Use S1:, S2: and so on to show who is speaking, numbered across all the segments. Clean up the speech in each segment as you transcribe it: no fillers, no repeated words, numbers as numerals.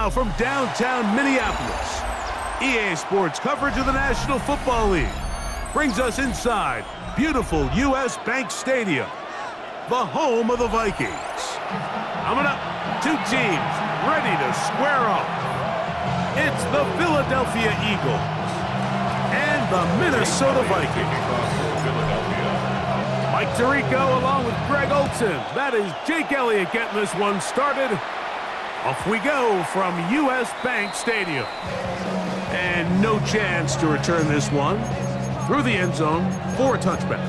S1: now from downtown Minneapolis, EA Sports coverage of the National Football League brings us inside beautiful U.S. Bank Stadium, the home of the Vikings. Coming up, two teams ready to square off. It's the Philadelphia Eagles and the Minnesota Vikings. Mike Tirico along with Greg Olson. That is Jake Elliott getting this one started. Off we go from U.S. Bank Stadium. And no chance to return this one through the end zone for a touchback.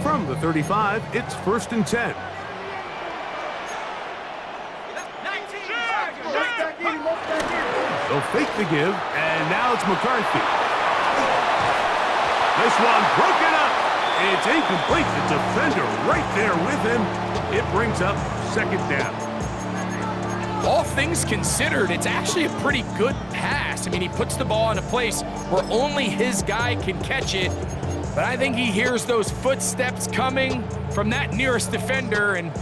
S1: From the 35, it's 1st and 10. They'll fake the give, and now it's McCarthy. This one broken up. It's incomplete. The defender right there with him. It brings up 2nd down.
S2: All things considered, it's actually a pretty good pass. I mean, he puts the ball in a place where only his guy can catch it. But I think he hears those footsteps coming from that nearest defender, and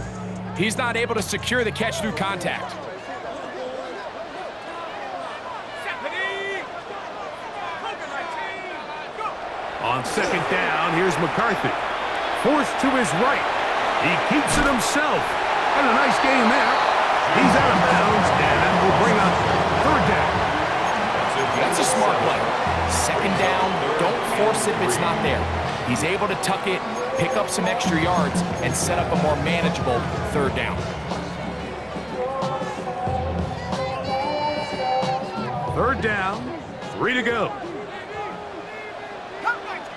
S2: he's not able to secure the catch through contact.
S1: On 2nd down, here's McCarthy. Forced to his right. He keeps it himself. And a nice gain there. He's out of bounds, and that will bring up 3rd down.
S2: That's a smart play. 2nd down, don't force it if it's not there. He's able to tuck it, pick up some extra yards, and set up a more manageable 3rd down.
S1: 3rd down, 3 to go.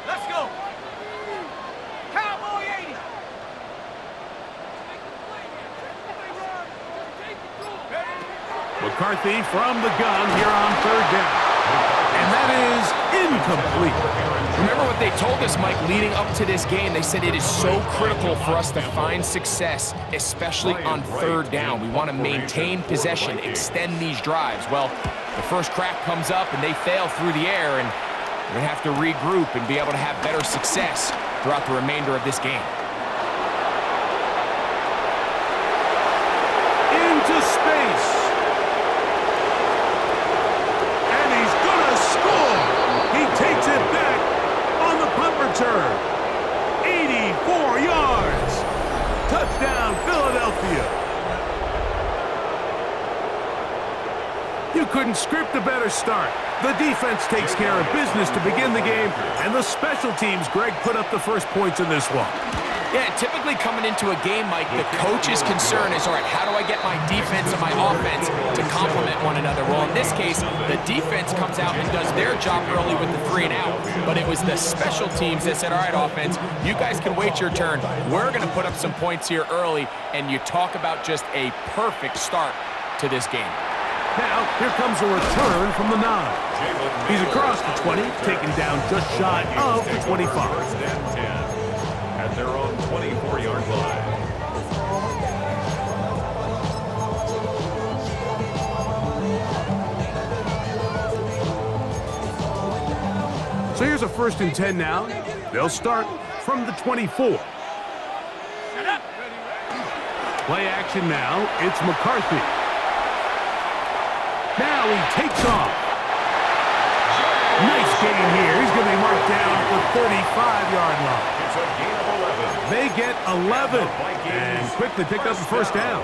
S3: Let's go. Cowboy 80.
S1: McCarthy from the gun here on 3rd down. And that is incomplete.
S2: Remember what they told us, Mike, leading up to this game. They said it is so critical for us to find success, especially on 3rd down. We want to maintain possession, extend these drives. Well, the first crack comes up, and they fail through the air, and we're going to have to regroup and be able to have better success throughout the remainder of this game.
S1: Into space. And he's going to score. He takes it back on the punt return. 84 yards. Touchdown, Philadelphia. You couldn't script a better start. The defense takes care of business to begin the game, and the special teams, Greg, put up the first points in this one.
S2: Yeah, typically coming into a game, Mike, the coach's concern is, all right, how do I get my defense and my offense to complement one another? Well, in this case, the defense comes out and does their job early with the 3 and out, but it was the special teams that said, all right, offense, you guys can wait your turn. We're going to put up some points here early, and you talk about just a perfect start to this game.
S1: Now, here comes a return from the 9. He's across the 20, taken down just shy of the 25.
S4: At their own 24-yard line.
S1: So here's a 1st and 10 now. They'll start from the 24. Play action now. It's McCarthy. Now he takes off. Nice gain here. He's going to be marked down at the 35-yard line.
S4: It's a gain of 11.
S1: They get 11 and quickly pick up the 1st down.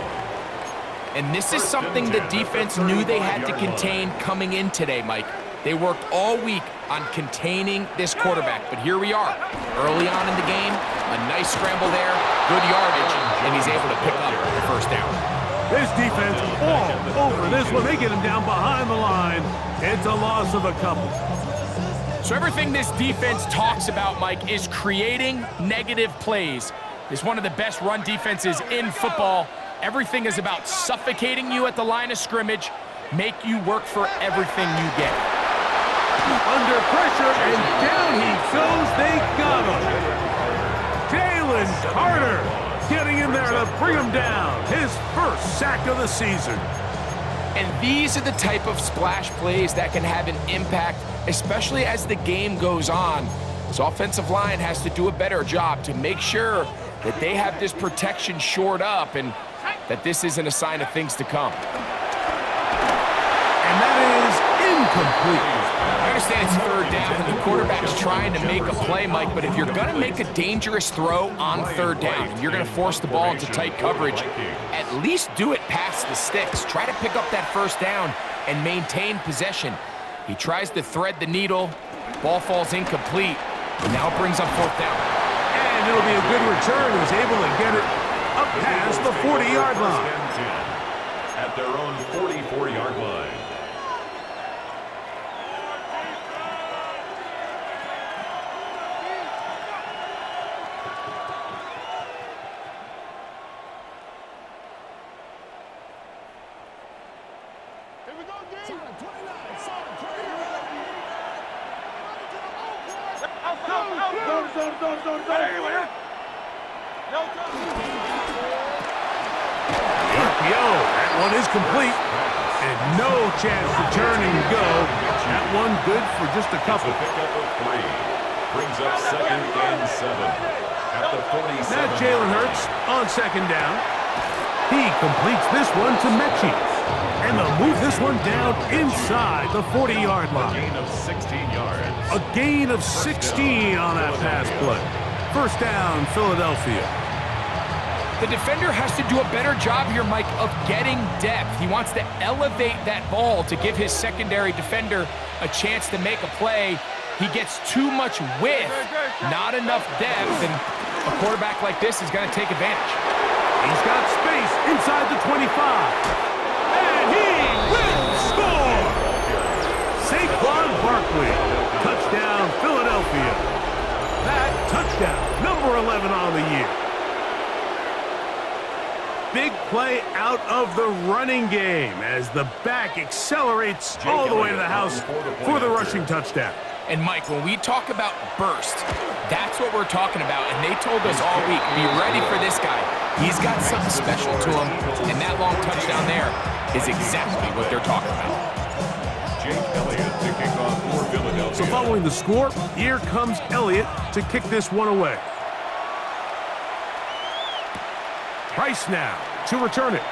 S2: And this is something the defense knew they had to contain coming in today, Mike. They worked all week on containing this quarterback, but here we are. Early on in the game, a nice scramble there, good yardage, and he's able to pick up the 1st down.
S1: This defense all over this one. They get him down behind the line. It's a loss of a couple.
S2: So everything this defense talks about, Mike, is creating negative plays. It's one of the best run defenses in football. Everything is about suffocating you at the line of scrimmage, make you work for everything you get.
S1: Under pressure, and down he goes. They got him. Jalen Carter getting in there to bring him down. His first sack of the season.
S2: And these are the type of splash plays that can have an impact, especially as the game goes on. So offensive line has to do a better job to make sure that they have this protection shored up and that this isn't a sign of things to come.
S1: And that is incomplete.
S2: I understand it's third down and the quarterback's trying to make a play, Mike, but if you're going to make a dangerous throw on third down and you're going to force the ball into tight coverage, at least do it past the sticks. Try to pick up that first down and maintain possession. He tries to thread the needle. Ball falls incomplete, and now it brings up fourth down.
S1: And it'll be a good return. He was able to get it up past the 40-yard line.
S4: At their own 44-yard line.
S1: That one is complete. And no chance to turn and go. That one good for just a couple.
S4: Pickup of 3. Brings up 2nd and 7. At the 47.
S1: Now Jalen Hurts on 2nd down. He completes this one to Mechie. And they'll move this one down inside the 40-yard line.
S4: A gain of 16 yards.
S1: A gain of 16 on that pass play. First down, Philadelphia.
S2: The defender has to do a better job here, Mike, of getting depth. He wants to elevate that ball to give his secondary defender a chance to make a play. He gets too much width, not enough depth, and a quarterback like this is going to take advantage.
S1: He's got space inside the 25. And he will score! Saquon Barkley. Touchdown, Philadelphia. That touchdown, number 11 on the year. Big play out of the running game as the back accelerates all the way to the house for the rushing touchdown.
S2: And Mike, when we talk about burst, that's what we're talking about. And they told us all week, be ready for this guy. He's got something special to him. And that long touchdown there is exactly what they're talking about.
S4: Jake Elliott to kick off for Philadelphia.
S1: So following the score, here comes Elliott to kick this one away. Price now to return it.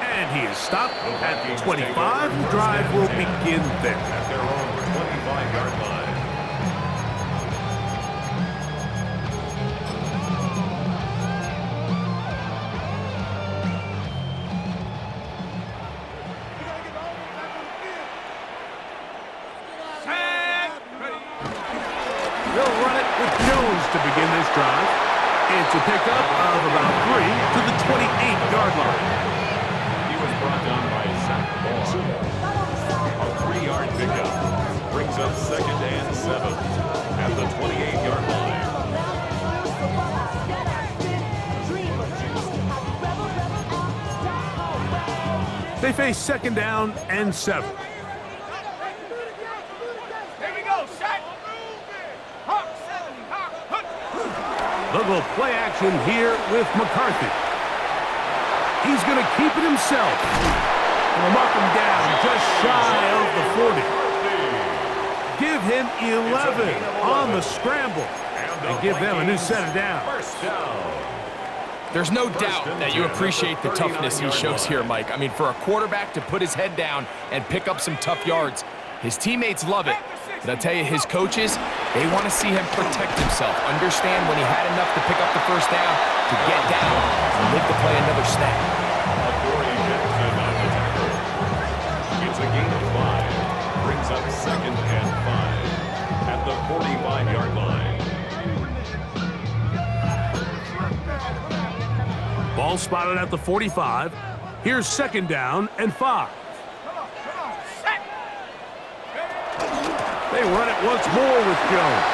S1: And he is stopped at the 25. The drive will begin there.
S4: At their own 25-yard line.
S1: They'll run it with Jones to begin this drive. It's a pickup of about 3 to the 28-yard line.
S4: He was brought down by Zach Moore. A 3-yard pickup brings up 2nd and 7 at the 28-yard line.
S1: They face 2nd down and 7. They'll go play action here with McCarthy. He's going to keep it himself. And will mark him down just shy of the 40. Give him 11 on the scramble. And give them a new set of downs.
S2: There's no doubt that you appreciate the toughness he shows here, Mike. I mean, for a quarterback to put his head down and pick up some tough yards, his teammates love it. But I'll tell you, his coaches, they want to see him protect himself, understand when he had enough to pick up the first down, to get down and live to play another snap.
S4: It's a gain of 5. Brings up 2nd and 5 at the 45-yard line.
S1: Ball spotted at the 45. Here's 2nd down and 5. They run it once more with Jones.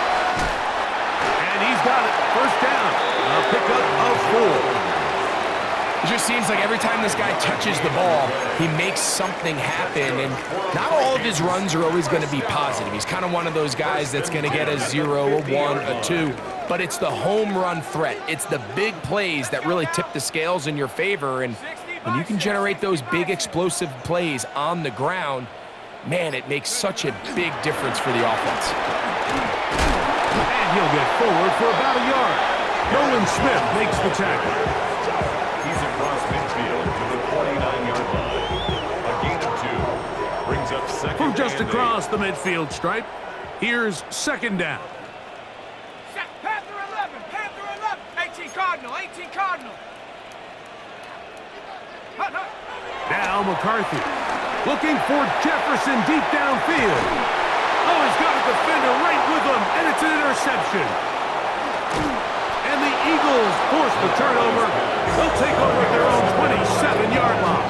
S1: And he's got it. First down. A pickup of 4.
S2: It just seems like every time this guy touches the ball, he makes something happen. And not all of his runs are always going to be positive. He's kind of one of those guys that's going to get a 0, a 1, a 2. But it's the home run threat. It's the big plays that really tip the scales in your favor. And When you can generate those big explosive plays on the ground, man, it makes such a big difference for the offense.
S1: And he'll get forward for about a yard. Nolan Smith makes the tackle.
S4: He's across midfield to the 49-yard line. A gain of 2. Brings up second.
S1: From just
S4: and
S1: across the midfield stripe, here's second down.
S3: Panther 11, Panther 11. 18 Cardinal, 18 Cardinal.
S1: Now McCarthy, looking for Jefferson deep downfield. Oh, he's got a defender right with him, and it's an interception. And the Eagles force the turnover. They'll take over at their own 27-yard line.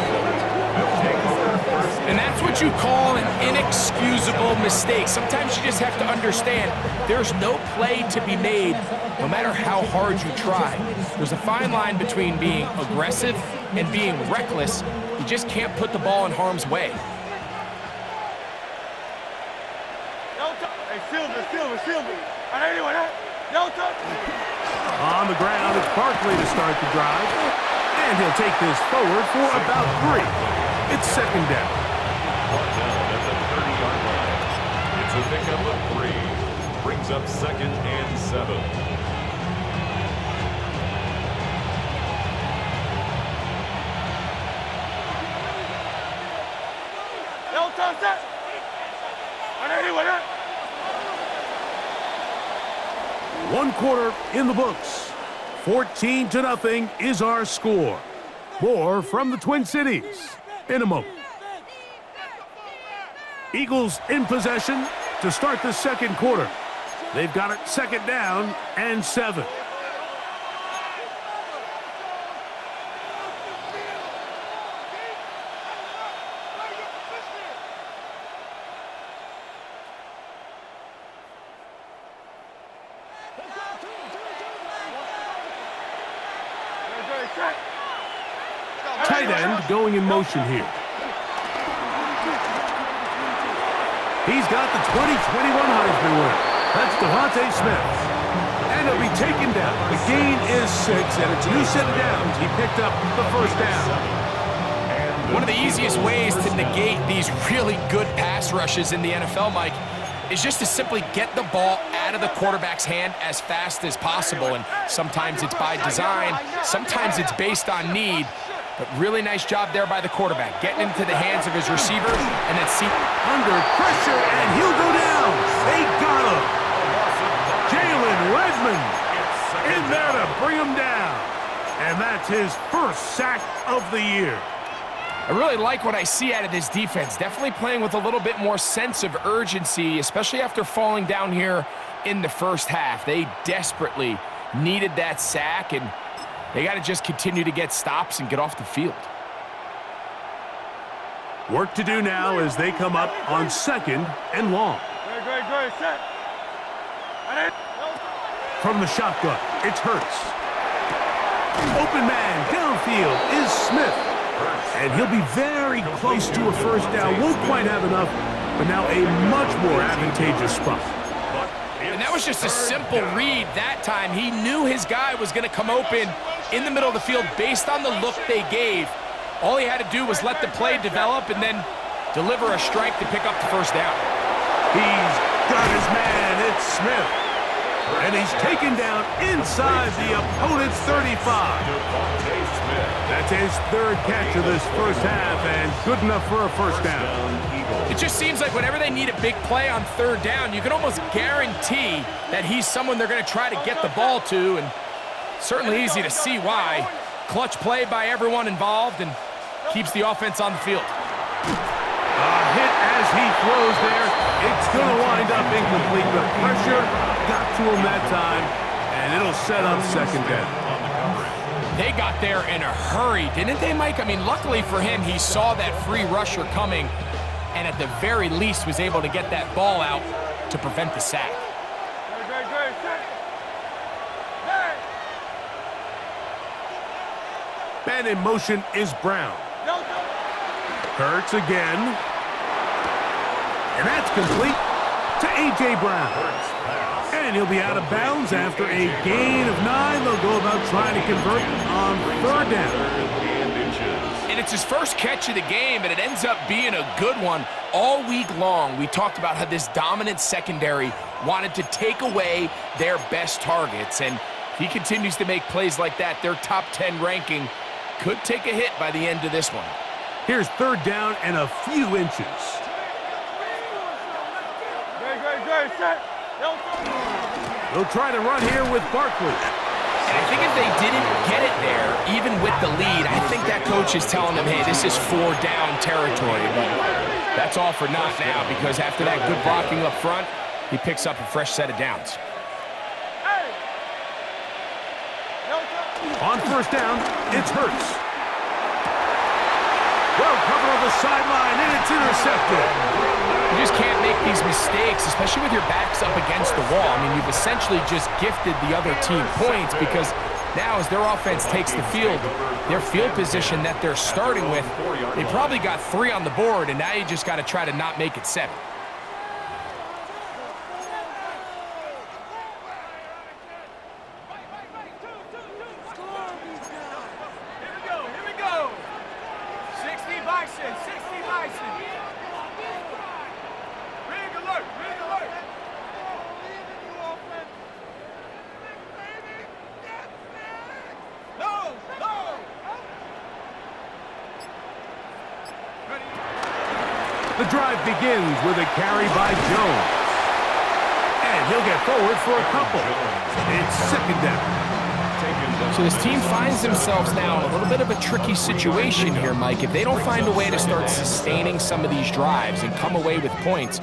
S2: And that's what you call an inexcusable mistake. Sometimes you just have to understand there's no play to be made no matter how hard you try. There's a fine line between being aggressive and being reckless. You just can't put the ball in harm's way.
S3: Hey, Silver.
S1: On the ground, it's Barkley to start the drive. And he'll take this forward for about 3. It's second down.
S4: Brought down at the 30-yard line. It's a pickup of 3. Brings up second and 7.
S1: One quarter in the books. 14-0 is our score. More from the Twin Cities in a moment. Eagles in possession to start the second quarter. They've got it second down and 7. Tight end going in motion here. He's got the 2021 Heisman winner. That's Devontae Smith. And he'll be taken down. The gain is 6, and it's a new set of downs. He picked up the first down.
S2: One of the easiest ways to negate these really good pass rushes in the NFL, Mike, is just to simply get the ball out of the quarterback's hand as fast as possible. And sometimes it's by design, sometimes it's based on need. But really nice job there by the quarterback, getting into the hands of his receiver and then see
S1: under pressure, and he'll go down. They got him. Jalen Redmond in there to bring him down. And that's his first sack of the year.
S2: I really like what I see out of this defense. Definitely playing with a little bit more sense of urgency, especially after falling down here in the first half. They desperately needed that sack, and they got to just continue to get stops and get off the field.
S1: Work to do now as they come up on second and long. From the shotgun, it's Hurts. Open man downfield is Smith. And he'll be very close to a first down. Won't quite have enough, but now a much more advantageous spot.
S2: And that was just a simple read that time. He knew his guy was going to come open in the middle of the field based on the look they gave. All he had to do was let the play develop and then deliver a strike to pick up the first down.
S1: He's got his man. It's Smith. And he's taken down inside the opponent's 35. That's his third catch of this first half, and good enough for a first down.
S2: It just seems like whenever they need a big play on third down, you can almost guarantee that he's someone they're going to try to get the ball to, and certainly easy to see why. Clutch play by everyone involved and keeps the offense on the field.
S1: A hit as he throws there. It's going to wind up incomplete. The pressure got to him that time, and it'll set up second down.
S2: They got there in a hurry, didn't they, Mike? I mean, luckily for him, he saw that free rusher coming and at the very least was able to get that ball out to prevent the sack.
S1: Man in motion is Brown. Hurts again. And that's complete to A.J. Brown. And he'll be out of bounds after a gain of 9. They'll go about trying to convert on third down.
S2: And it's his first catch of the game, and it ends up being a good one. All week long, we talked about how this dominant secondary wanted to take away their best targets. And if he continues to make plays like that, their top 10 ranking could take a hit by the end of this one.
S1: Here's third down and a few inches. They'll try to run here with Barkley.
S2: And I think if they didn't get it there, even with the lead, I think that coach is telling them, hey, this is 4-down territory. But that's all for naught now, because after that good blocking up front, he picks up a fresh set of downs.
S1: On first down, it's Hurts. Well covered on the sideline, and it's intercepted.
S2: You just can't make these mistakes, especially with your backs up against the wall. I mean, you've essentially just gifted the other team points, because now as their offense takes the field, their field position that they're starting with, they probably got 3 on the board, and now you just got to try to not make it 7.
S1: The drive begins with a carry by Jones. And he'll get forward for a couple. It's second down.
S2: So this team finds themselves now in a little bit of a tricky situation here, Mike. If they don't find a way to start sustaining some of these drives and come away with points,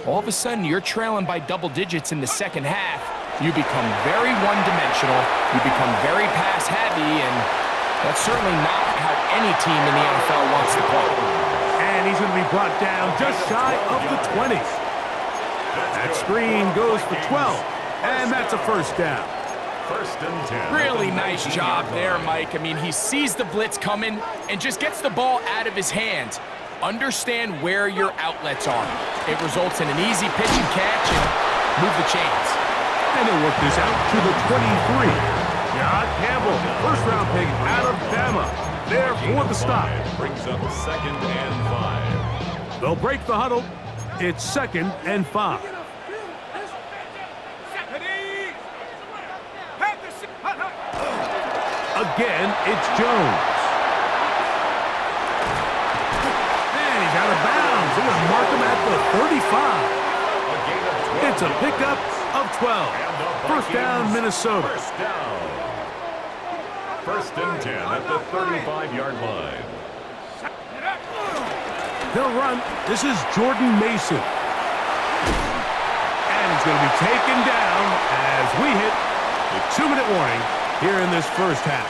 S2: all of a sudden you're trailing by double digits in the second half. You become very one-dimensional. You become very pass-heavy, and that's certainly not how any team in the NFL wants to play.
S1: And he's going to be brought down just shy of the 20. That screen goes for 12, and that's a first down.
S4: First and 10.
S2: Really nice job there, Mike. I mean, he sees the blitz coming and just gets the ball out of his hands. Understand where your outlets are. It results in an easy pitch and catch and move the chains.
S1: And he'll work this out to the 23. John Campbell, first-round pick out of Bama. There for the stop.
S4: Brings up second and 5.
S1: They'll break the huddle. It's second and 5. Again, it's Jones. And he's out of bounds. They're going to mark him at the 35. It's a pickup of 12. First down, Minnesota.
S4: First down. First and 10 at the 35-yard line.
S1: They'll run. This is Jordan Mason. And he's going to be taken down as we hit the 2-minute warning here in this first half.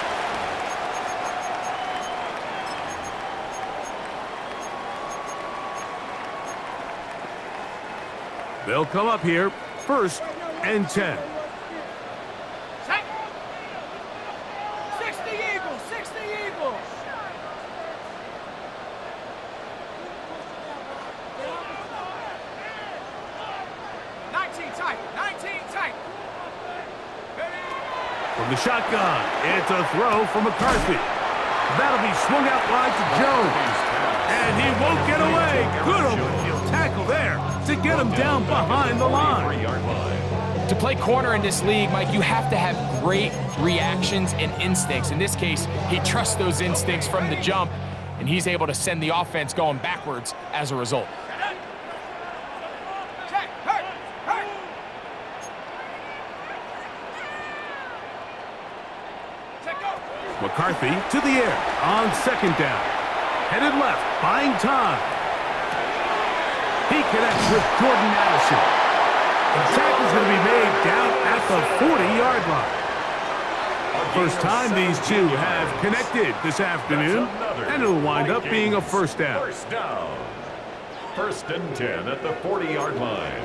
S1: They'll come up here, first and 10. From the shotgun, it's a throw from McCarthy. That'll be swung out wide to Jones. And he won't get away. Good open field tackle there to get him down behind the line.
S2: To play corner in this league, Mike, you have to have great reactions and instincts. In this case, he trusts those instincts from the jump, and he's able to send the offense going backwards as a result.
S1: McCarthy to the air on second down. Headed left, buying time. He connects with Jordan Addison. The tackle's going to be made down at the 40-yard line. First time these two have connected this afternoon, and it'll wind up being a first down.
S4: First down. First and 10 at the 40-yard line.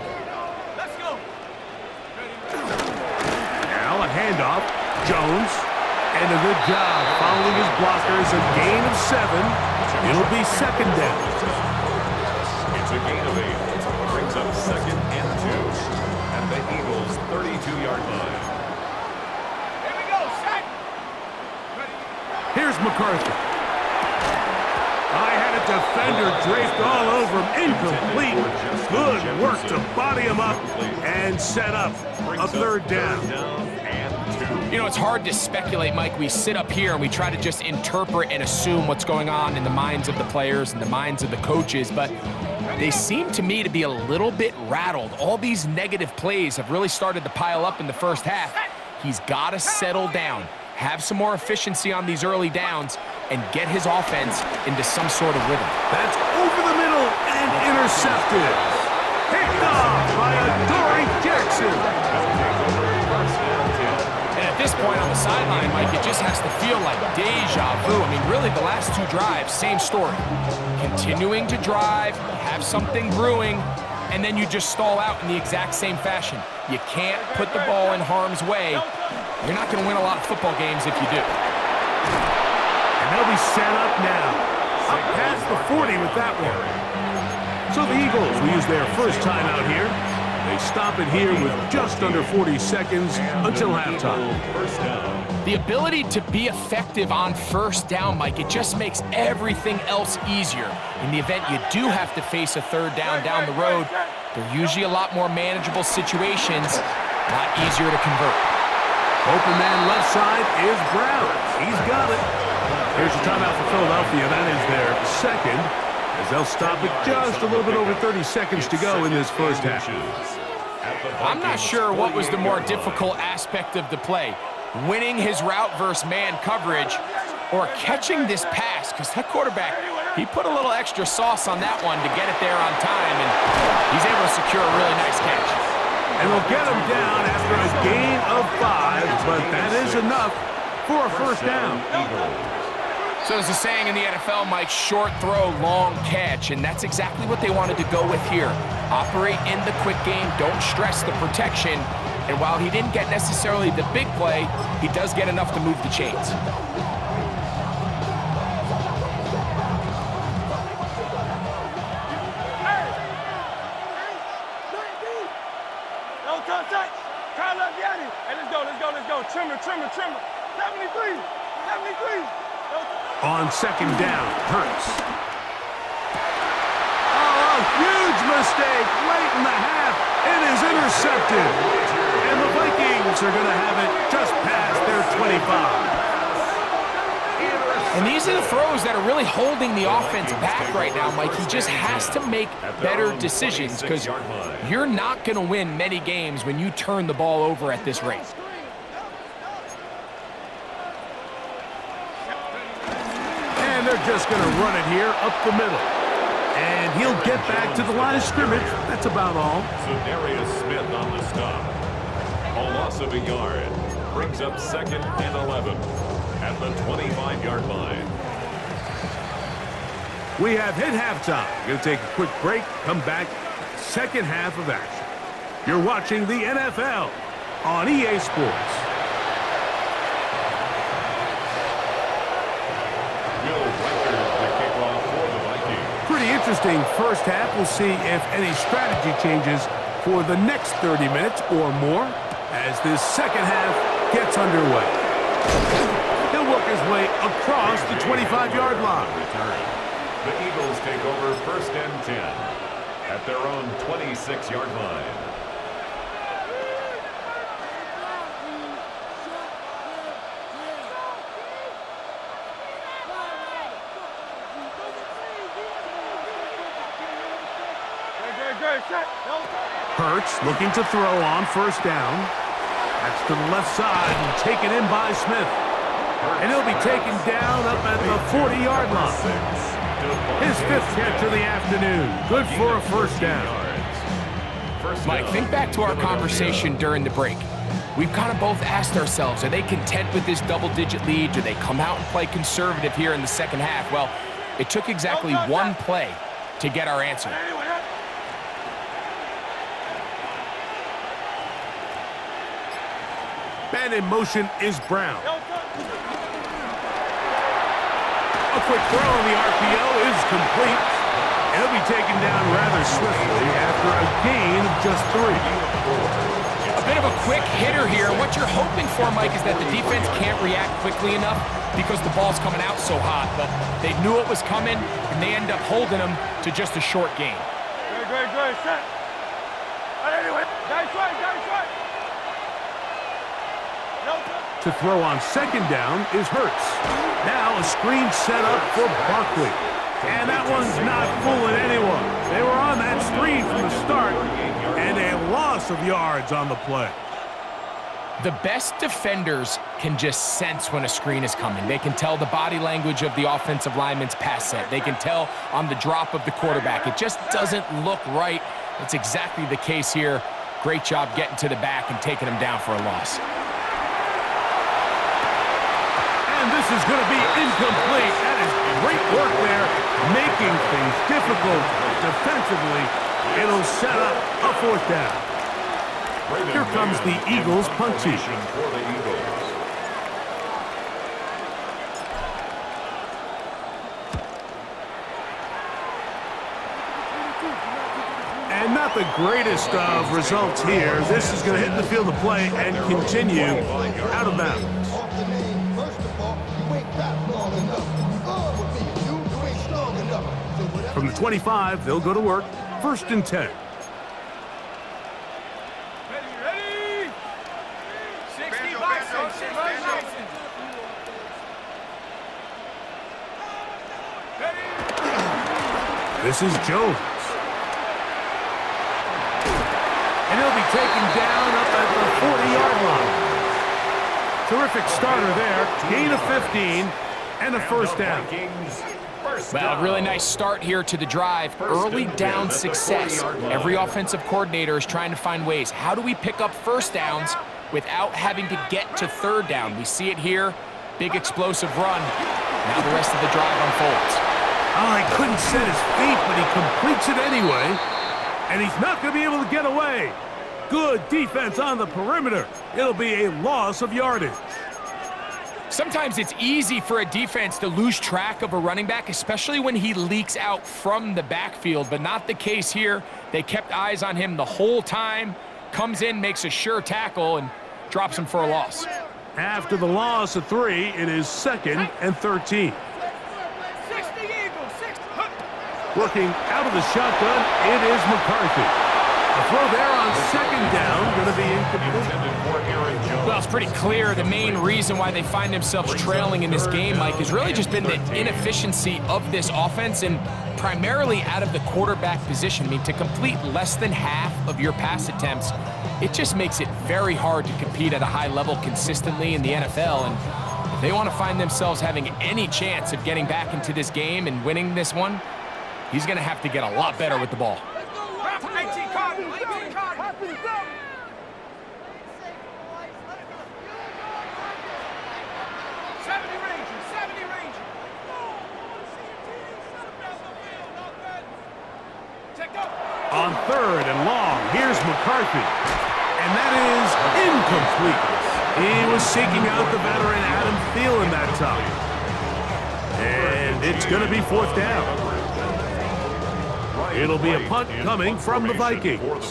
S3: Let's go.
S1: Now a handoff. Jones. And a good job following his blockers. A gain of 7. It'll be second down.
S4: It's a gain of 8. Brings up second and 2 at the Eagles' 32-yard line.
S3: Here we go, set.
S1: Here's McCarthy. that defender draped all over him. Incomplete. Good work to body him up and set up a third down.
S2: You know, it's hard to speculate, Mike. We sit up here and we try to just interpret and assume what's going on in the minds of the players and the minds of the coaches, but they seem to me to be a little bit rattled. All these negative plays have really started to pile up in the first half. He's got to settle down, have some more efficiency on these early downs, and get his offense into some sort of rhythm.
S1: That's over the middle and intercepted. Picked off by Adoree Jackson.
S2: And at this point on the sideline, Mike, it just has to feel like deja vu. I mean, really, the last two drives, same story. Continuing to drive, have something brewing, and then you just stall out in the exact same fashion. You can't put the ball in harm's way. You're not going to win a lot of football games if you do.
S1: And they'll be set up now. Up past the 40 with that one. So the Eagles will use their first timeout here. They stop it here with just under 40 seconds until halftime.
S2: The ability to be effective on first down, Mike, it just makes everything else easier. In the event you do have to face a third down the road, they're usually a lot more manageable situations, a lot easier to convert.
S1: Open man left side is Brown. He's got it. Here's the timeout for Philadelphia. That is their second, as they'll stop it just a little bit over 30 seconds to go in this first half.
S2: I'm not sure what was the more difficult aspect of the play, winning his route versus man coverage or catching this pass, because that quarterback, he put a little extra sauce on that one to get it there on time, and he's able to secure a really nice catch.
S1: And we'll get him down after a gain of 5, but that is enough for a first down.
S2: So there's a saying in the NFL, Mike, short throw, long catch, and that's exactly what they wanted to go with here. Operate in the quick game, don't stress the protection, and while he didn't get necessarily the big play, he does get enough to move the chains.
S3: Trimmer. 73.
S1: On second down, Hurts. Oh, a huge mistake late in the half. It is intercepted. And the Vikings are going to have it just past their 25.
S2: And these are the throws that are really holding the offense back right now, Mike. He just has to make better decisions because you're not going to win many games when you turn the ball over at this rate.
S1: And they're just going to run it here up the middle. And he'll get back to the line of scrimmage. That's about all.
S4: So Darius Smith on the stop. A loss of a yard. Brings up 2nd and 11 at the 25-yard line.
S1: We have hit halftime. Going to take a quick break. Come back. Second half of action. You're watching the NFL on EA Sports. Pretty interesting first half. We'll see if any strategy changes for the next 30 minutes or more as this second half gets underway. He'll work his way across the 25-yard line.
S4: The Eagles take over 1st and 10 at their own 26-yard line.
S1: Hurts looking to throw on first down. That's to the left side and taken in by Smith. And he'll be taken down up at the 40-yard line. His 5th catch of the afternoon. Good for a first down.
S2: Mike, think back to our conversation during the break. We've kind of both asked ourselves, are they content with this double-digit lead? Do they come out and play conservative here in the second half? Well, it took exactly one play to get our answer.
S1: Man in motion is Brown. A quick throw on the RPO is complete. He'll be taken down rather swiftly after a gain of just 3. A
S2: Bit of a quick hitter here. What you're hoping for, Mike, is that the defense can't react quickly enough because the ball's coming out so hot. But they knew it was coming, and they end up holding them to just a short gain.
S3: Good. Set. Anyway, nice right.
S1: To throw on second down is Hurts. Now a screen set up for Barkley. And that one's not fooling anyone. They were on that screen from the start, and a loss of yards on the play.
S2: The best defenders can just sense when a screen is coming. They can tell the body language of the offensive lineman's pass set. They can tell on the drop of the quarterback. It just doesn't look right. It's exactly the case here. Great job getting to the back and taking him down for a loss.
S1: And this is going to be incomplete. That is great work there, making things difficult defensively. It'll set up a fourth down. Here comes the Eagles punt team. And not the greatest of results here. This is going to hit the field of play and continue out of bounds. From the 25, they'll go to work. 1st and 10.
S3: Ready. 60 Bison.
S1: This is Jones. And he'll be taken down up at the 40-yard line. Terrific starter there. Gain of 15 and a first down.
S2: Well, really nice start here to the drive. Early down success. Every offensive coordinator is trying to find ways. How do we pick up first downs without having to get to third down? We see it here. Big explosive run. Now the rest of the drive unfolds.
S1: Oh, he couldn't set his feet, but he completes it anyway. And he's not going to be able to get away. Good defense on the perimeter. It'll be a loss of yardage.
S2: Sometimes it's easy for a defense to lose track of a running back, especially when he leaks out from the backfield, but not the case here. They kept eyes on him the whole time. Comes in, makes a sure tackle, and drops him for a loss.
S1: After the loss of 3, it is 2nd and 13.
S3: 60 Eagles. 60.
S1: Working out of the shotgun, it is McCarthy. A throw there on second down, going to be incomplete.
S2: Well, it's pretty clear the main reason why they find themselves trailing in this game, Mike, has really just been the inefficiency of this offense and primarily out of the quarterback position. I mean, to complete less than half of your pass attempts, it just makes it very hard to compete at a high level consistently in the NFL. And if they want to find themselves having any chance of getting back into this game and winning this one, he's going to have to get a lot better with the ball.
S3: 18 Cardinals. 18 Cardinals. 70 Rangers. 70 Rangers. Check up.
S1: On 3rd and long, here's McCarthy. And that is incomplete. He was seeking out the veteran Adam Thielen that time. And it's going to be 4th down. It'll be a punt coming from the Vikings. And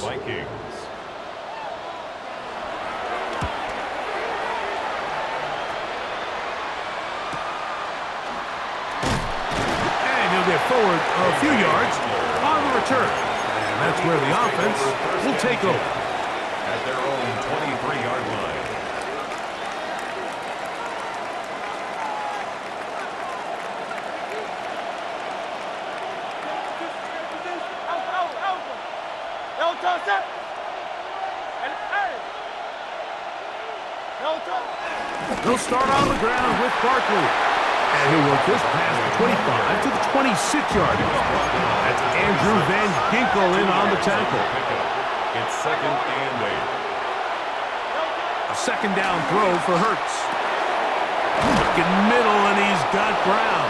S1: he'll get forward a few yards on the return. And that's where the offense will take over.
S4: At their own 23-yard line.
S1: They'll start on the ground with Barkley. And he'll work this past the 25 to the 26-yard line. That's Andrew Van Ginkel in on the tackle.
S4: It's 2nd and 8.
S1: A 2nd down throw for Hurts. Looking middle, and he's got Brown.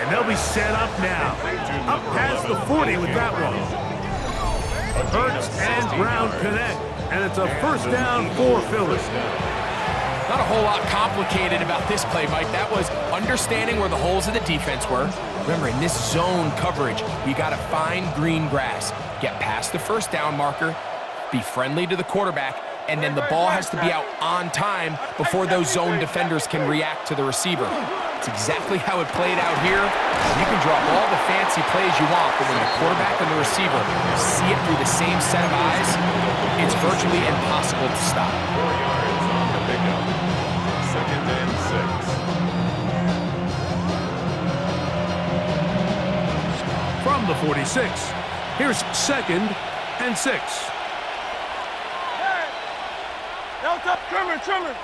S1: And they'll be set up now. Up past the 40 with that one. Hurts and Brown connect. And it's a 1st down for Philly.
S2: Not a whole lot complicated about this play, Mike. That was understanding where the holes of the defense were. Remember, in this zone coverage, you got to find green grass. Get past the 1st down marker, be friendly to the quarterback, and then the ball has to be out on time before those zone defenders can react to the receiver. It's exactly how it played out here. You can draw all the fancy plays you want, but when the quarterback and the receiver see it through the same set of eyes, it's virtually impossible to stop.
S4: 4 yards on the pickup. 2nd and 6.
S1: From the 46, here's 2nd and 6.
S3: Trimmer.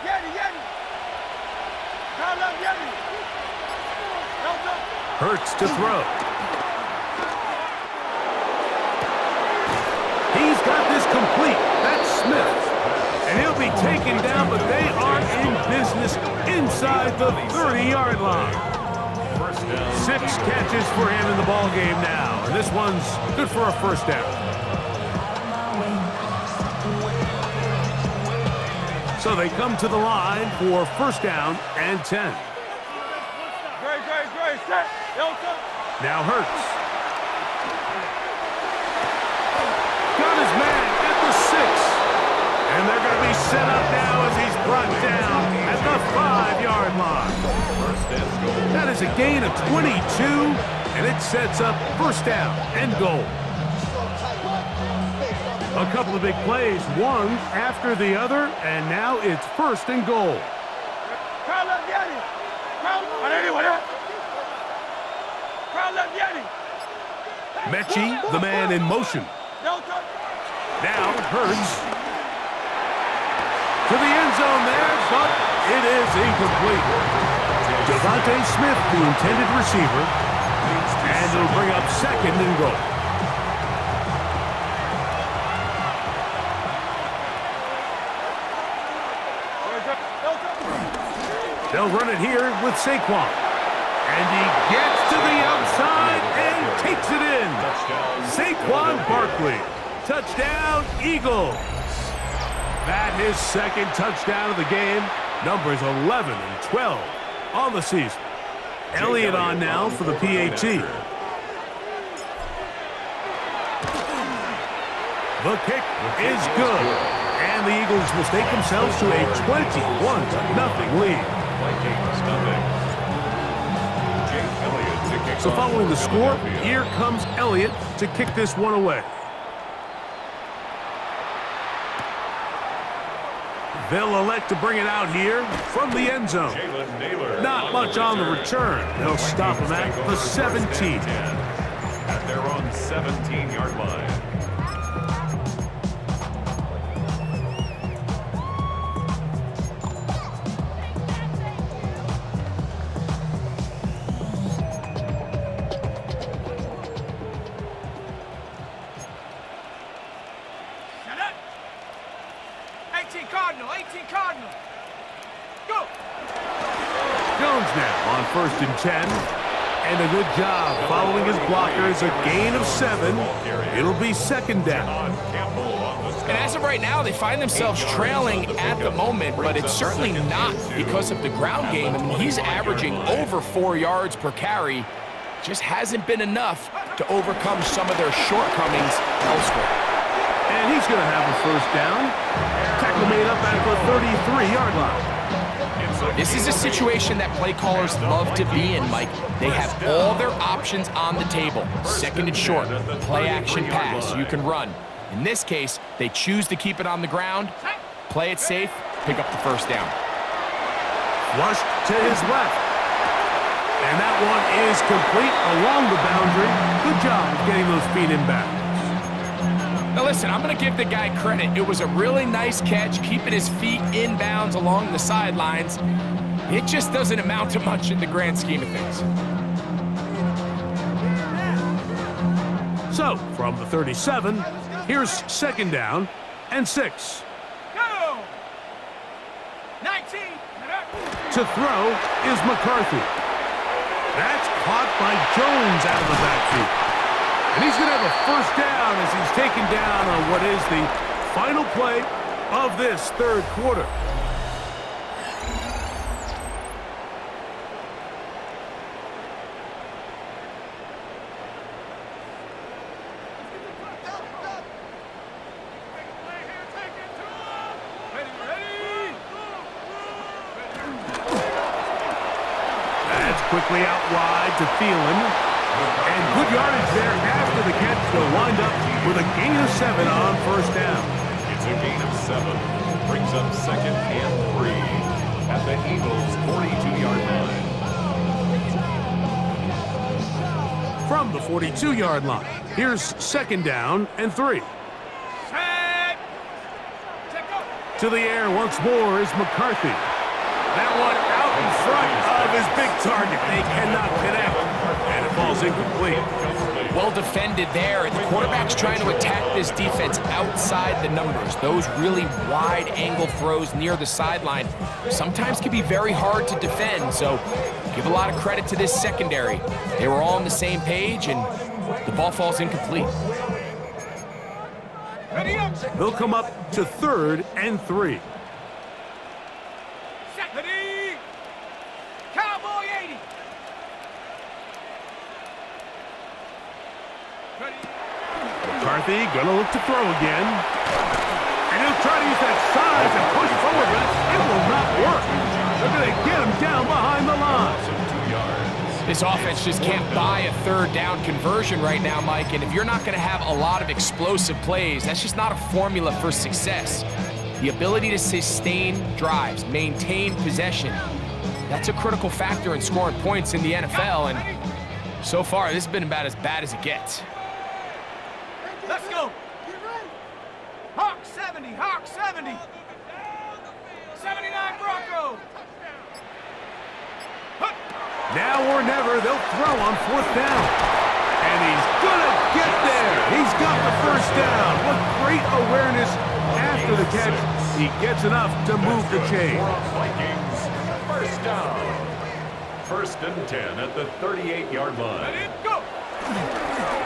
S3: Yeti. Call up Yeti.
S1: Hurts to throw. He's got this complete. That's Smith. And he'll be taken down, but they are in business inside the 30-yard line. 6 catches for him in the ball game now. And this one's good for a first down. So they come to the line for 1st down and 10.
S3: Great. Set.
S1: Now Hurts. Got his man at the 6. And they're going to be set up now as he's brought down at the 5-yard line. That is a gain of 22, and it sets up 1st down and goal. A couple of big plays, one after the other, and now it's 1st and goal. Mechie, the man in motion. Now Hurts to the end zone there, but it is incomplete. Devontae Smith, the intended receiver, and it'll bring up 2nd and goal. They'll run it here with Saquon. And he gets to the outside and takes it in. Saquon Barkley. Touchdown, Eagles. That his 2nd touchdown of the game. Numbers 11 and 12 on the season. Elliott on now for the PAT. The kick is good. And the Eagles will stake themselves to a 21-0 lead.
S4: Vikings nothing. Jake Elliott to kick
S1: So
S4: off
S1: following the score,
S4: Philadelphia.
S1: here comes Elliott to kick this one away. They'll elect to bring it out here from the end zone.
S4: Jalen Naylor
S1: Not much on the return. They'll stop him at the 17.
S4: At their own 17-yard line.
S3: Cardinal. Go.
S1: Jones now on 1st and 10. And a good job following his blockers. A gain of 7. It'll be 2nd down.
S2: And as of right now, they find themselves trailing at the moment, but it's certainly not because of the ground game. I mean, he's averaging over 4 yards per carry. Just hasn't been enough to overcome some of their shortcomings elsewhere.
S1: And he's going to have a 1st down. Tackle made up at the 33-yard line.
S2: This is a situation that play callers love to be in, Mike. They have all their options on the table. 2nd and short, play action pass, you can run. In this case, they choose to keep it on the ground, play it safe, pick up the 1st down.
S1: Flushed to his left. And that one is complete along the boundary. Good job of getting those feet inbound.
S2: Now listen, I'm going to give the guy credit. It was a really nice catch, keeping his feet inbounds along the sidelines. It just doesn't amount to much in the grand scheme of things.
S1: So, from the 37, here's 2nd down and 6.
S3: Go. 19.
S1: To throw is McCarthy. That's caught by Jones out of the backfield. And he's going to have a 1st down as he's taken down on what is the final play of this 3rd quarter. quickly out wide to Thielen. And good yardage there after the catch. They'll wind up with a gain of 7 on first down.
S4: It's a gain of 7. Brings up second and 3 at the Eagles' 42-yard line.
S1: From the 42-yard line, here's second down and 3.
S3: Set. Check up.
S1: To the air once more is McCarthy. That one out in front of his big target. They cannot connect, and it falls incomplete.
S2: Well defended there. The quarterback's trying to attack this defense outside the numbers. Those really wide angle throws near the sideline sometimes can be very hard to defend, so give a lot of credit to this secondary. They were all on the same page, and the ball falls incomplete.
S3: Ready up.
S1: They'll come up to third and 3.
S3: Set. Ready. Cowboy 80. Ready.
S1: McCarthy gonna look to throw again. And he'll try to use that size and push forward, but it will not work. They're gonna get him down behind the line.
S4: 2 yards.
S2: This offense just can't buy a third down conversion right now, Mike, and if you're not going to have a lot of explosive plays, that's just not a formula for success. The ability to sustain drives, maintain possession, that's a critical factor in scoring points in the NFL, and so far this has been about as bad as it gets.
S3: Let's go. Hawk 70. Hawk 70. 79 Broncos.
S1: Now or never, they'll throw on fourth down. And he's gonna get there. He's got the first down. What great awareness after the catch. He gets enough to move the chain.
S4: Vikings, first down. First and 10 at the 38-yard line.
S3: Ready, go.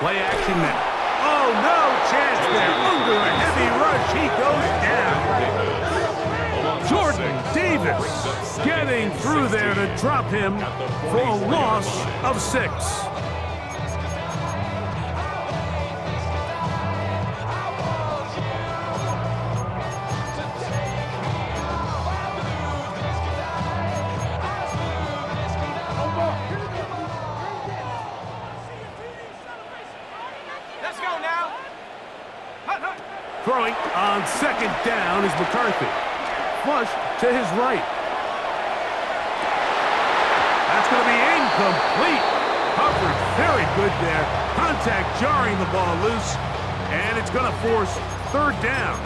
S1: Play action now. Oh, no chance there. Under a heavy rush, he goes down. Jordan Davis getting through there to drop him for a loss of 6.
S3: Let's go now. Hut, hut.
S1: Throwing on second down is McCarthy. Flush to his right. That's going to be incomplete. Coverage very good there. Contact jarring the ball loose. And it's going to force third down.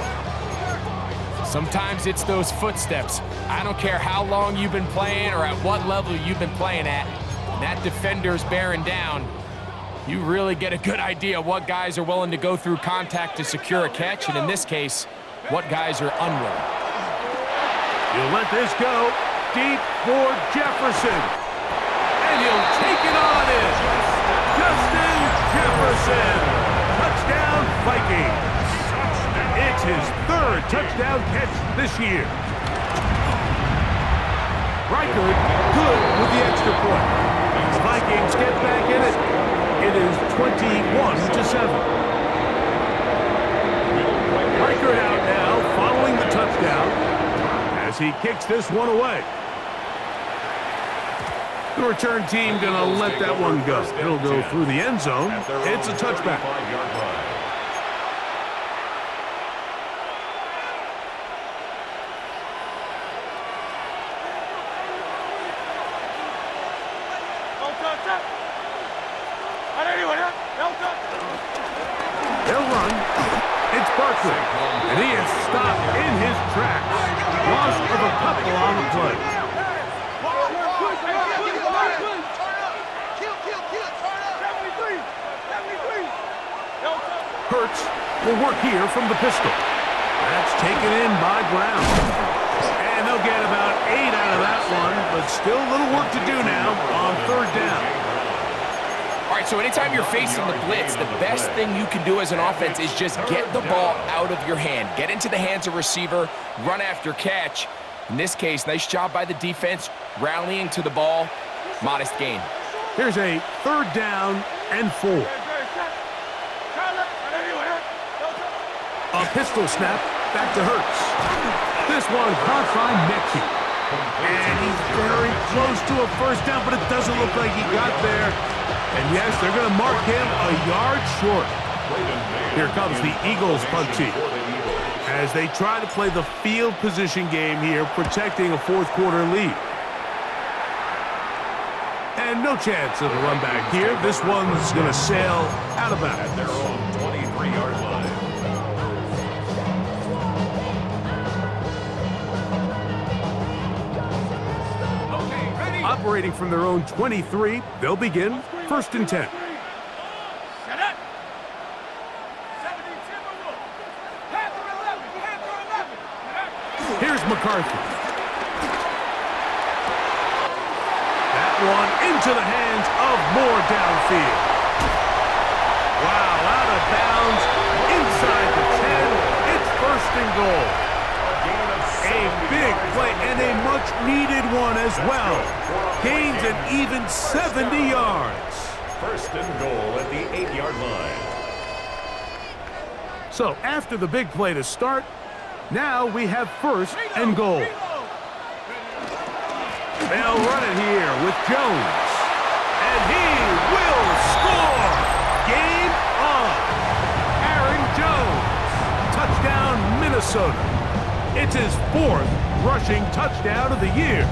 S2: Sometimes it's those footsteps. I don't care how long you've been playing or at what level you've been playing at. When that defender's bearing down, you really get a good idea of what guys are willing to go through contact to secure a catch, and in this case, what guys are unwilling.
S1: He'll let this go deep for Jefferson. And he'll take it on in. Justin Jefferson. Touchdown, Vikings. It's his third touchdown catch this year. Reichard good with the extra point. The Vikings get back in it. It is 21-7. Reichard out now following the touchdown as he kicks this one away. The return team gonna let that one go. It'll go through the end zone. It's a touchback. They'll run. It's Barkley, and he is stopped in his tracks. Loss of a couple on the play. Hurts will work here from the pistol. That's taken in by Brown. And they'll get about 8 out of that one, but still a little work to do now on third down.
S2: All right, so anytime you're facing the blitz, the best thing you can do as an offense is just get the ball out of your hand. Get into the hands of receiver, run after catch. In this case, nice job by the defense, rallying to the ball. Modest gain.
S1: Here's a third down and 4. A pistol snap back to Hurts. This one caught by Mechie. And he's very close to a first down, but it doesn't look like he got there. And yes, they're going to mark him a yard short. Here comes the Eagles punt team as they try to play the field position game here, protecting a fourth quarter lead. And no chance of a run back here. This one's going to sail out of bounds.
S4: At their own 23-yard line.
S1: Operating from their own 23, they'll begin 1st and 10.
S3: Set up. 70 Timberwolves. Panther 11. Panther 11.
S1: Here's McCarthy. That one into the hands of Moore downfield. Wow, out of bounds, inside the 10. It's 1st and goal. A big play and a much-needed one as well. Gains an even 70 yards.
S4: 1st and goal at the 8-yard line.
S1: So after the big play to start, now we have 1st and goal. They'll run it here with Jones. And he will score! Game on! Aaron Jones. Touchdown, Minnesota. It's his 4th rushing touchdown of the year.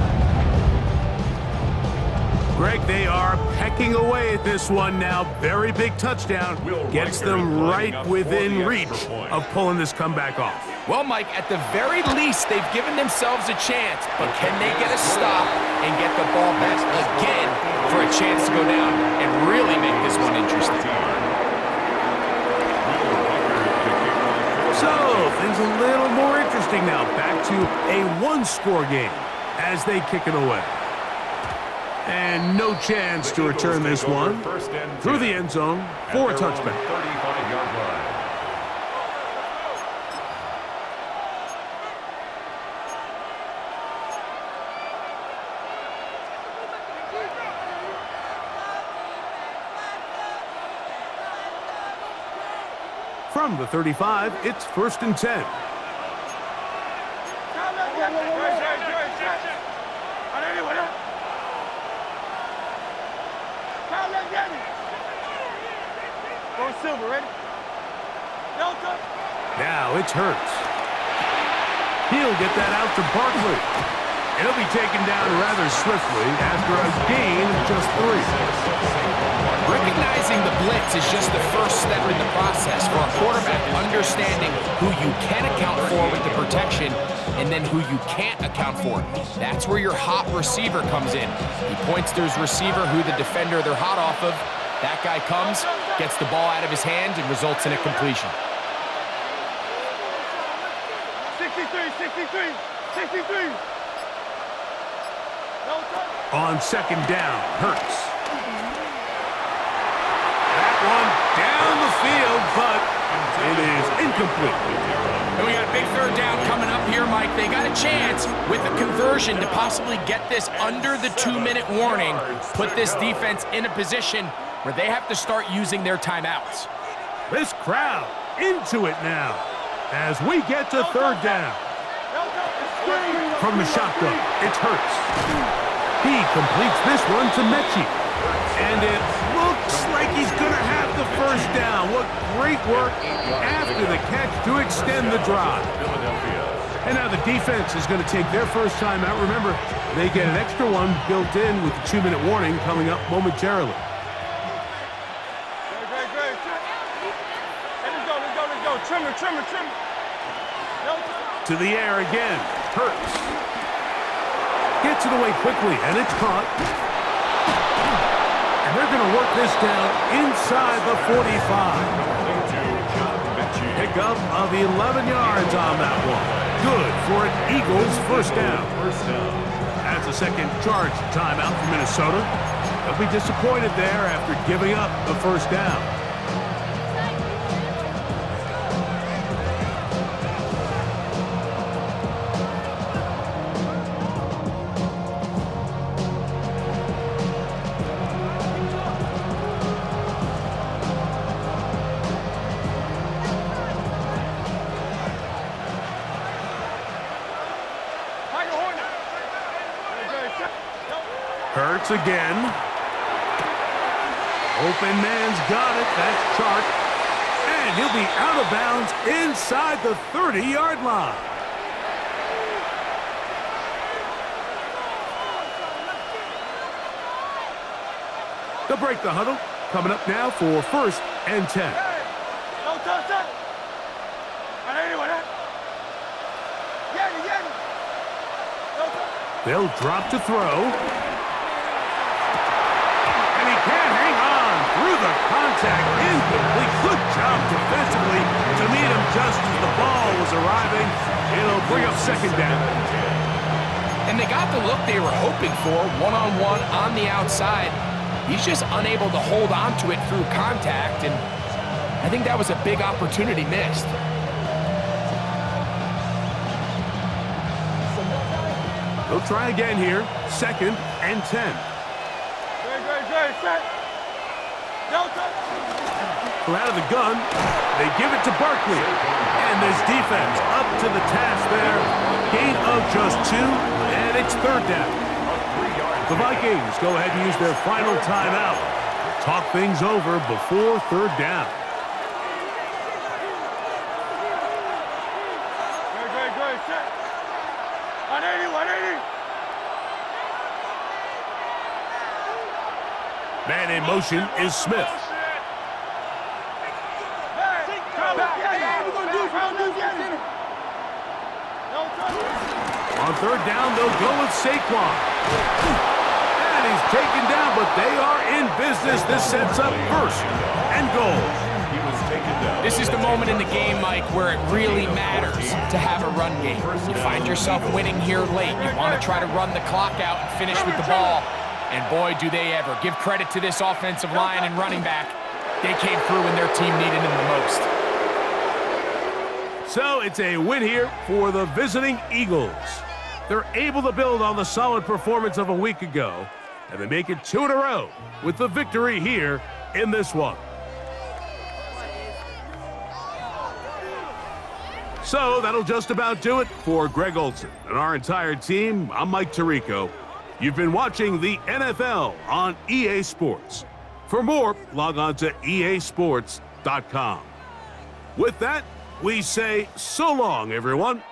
S1: Greg, they are pecking away at this one now. Very big touchdown. Gets them right within reach of pulling this comeback off.
S2: Well, Mike, at the very least, they've given themselves a chance. But can they get a stop and get the ball back again for a chance to go down and really make this one interesting?
S1: So, things a little more interesting now. Back to a one-score game as they kick it away. And no chance to return this one through the end zone for a touchback.
S4: 35-yard line.
S1: From the 35, it's 1st and 10.
S3: Silver, ready? Delta.
S1: Now it's Hurts. He'll get that out to Barkley. He'll be taken down rather swiftly after a gain of just 3.
S2: Recognizing the blitz is just the first step in the process for a quarterback, understanding who you can account for with the protection and then who you can't account for. That's where your hot receiver comes in. He points to his receiver who the defender they're hot off of. That guy comes, gets the ball out of his hand, and results in a completion.
S3: 63.
S1: On 2nd down, Hurts. That one down the field, but it is incomplete.
S2: And we got a big 3rd down coming up here, Mike. They got a chance with a conversion to possibly get this under the 2-minute warning, put this defense in a position where they have to start using their timeouts.
S1: This crowd into it now as we get to 3rd down. From the shotgun, it's Hurts. He completes this one to Mechie. And it looks like he's going to have the 1st down. What great work after the catch to extend the drive. And now the defense is going to take their 1st time out. Remember, they get an extra one built in with the 2-minute warning coming up momentarily.
S3: Trimmer.
S1: To the air again. Hurts. Gets it away quickly, and it's caught. And they're going to work this down inside the 45. Pickup of 11 yards on that one. Good for an Eagles 1st down. That's a second charge timeout for Minnesota. They'll be disappointed there after giving up the 1st down. Hurts again. Open man's got it. That's Chark. And he'll be out of bounds inside the 30-yard line. They'll break the huddle. Coming up now for 1st and 10.
S3: No touch that.
S1: They'll drop to throw. And he can't hang on through the contact. Incomplete. Good job defensively to meet him just as the ball was arriving. It'll bring up 2nd down.
S2: And they got the look they were hoping for, one-on-one on the outside. He's just unable to hold on to it through contact, and I think that was a big opportunity missed.
S1: They'll try again here. 2nd and 10.
S3: Great, set. Delta.
S1: From out of the gun, they give it to Barkley. And this defense up to the task there. Gain of just 2, and it's 3rd down. The Vikings go ahead and use their final timeout. Talk things over before 3rd down.
S3: Great, set. 180.
S1: Man in motion is Smith. On 3rd down, they'll go with Saquon. And he's taken down, but they are in business. This sets up 1st and goal.
S4: He was taken down.
S2: This is the moment in the game, Mike, where it really matters to have a run game. You find yourself winning here late. You want to try to run the clock out and finish with the ball. And boy, do they ever. Give credit to this offensive line and running back. They came through when their team needed them the most.
S1: So it's a win here for the visiting Eagles. They're able to build on the solid performance of a week ago, and they make it 2 in a row with the victory here in this one. So that'll just about do it for Greg Olson and our entire team. I'm Mike Tirico. You've been watching the NFL on EA Sports. For more, log on to easports.com. With that, we say so long, everyone.